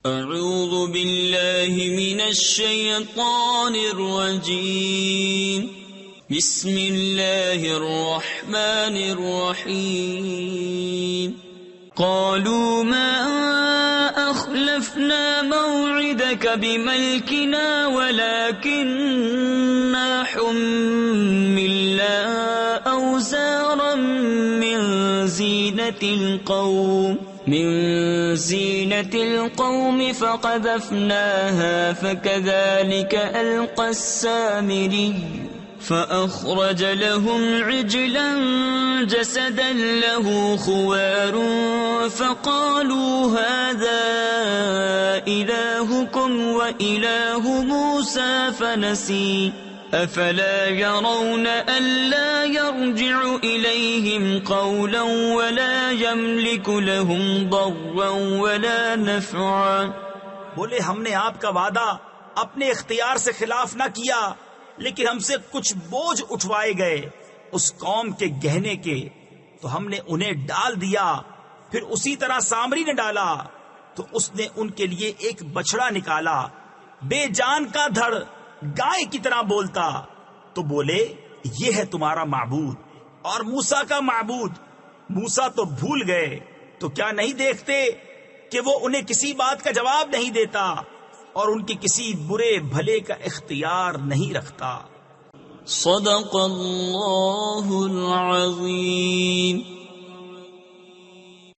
اعوذ باللہ من الشیطان الرجیم بسم اللہ الرحمن الرحیم قالوا ما أخلفنا موعدك بملكنا ولكننا حملنا أوزارا من زينة القوم فقذفناها فكذلك ألقى السامري فأخرج لهم عجلا جسدا له خوار فقالوا هذا إلهكم وإله موسى فنسي أفلا يرون ألا يرجع إليهم قولا ولا يملك لهم ضرا ولا نفعا. بولے ہم نے آپ کا وعدہ اپنے اختیار سے خلاف نہ کیا، لیکن ہم سے کچھ بوجھ اٹھوائے گئے اس قوم کے گہنے کے، تو ہم نے انہیں ڈال دیا. پھر اسی طرح سامری نے ڈالا تو اس نے ان کے لیے ایک بچڑا نکالا، بے جان کا دھڑ، گائے کی طرح بولتا. تو بولے یہ ہے تمہارا معبود اور موسیٰ کا معبود. موسیٰ تو بھول گئے، تو کیا نہیں دیکھتے کہ وہ انہیں کسی بات کا جواب نہیں دیتا اور ان کی کسی برے بھلے کا اختیار نہیں رکھتا. صدق اللہ العظیم.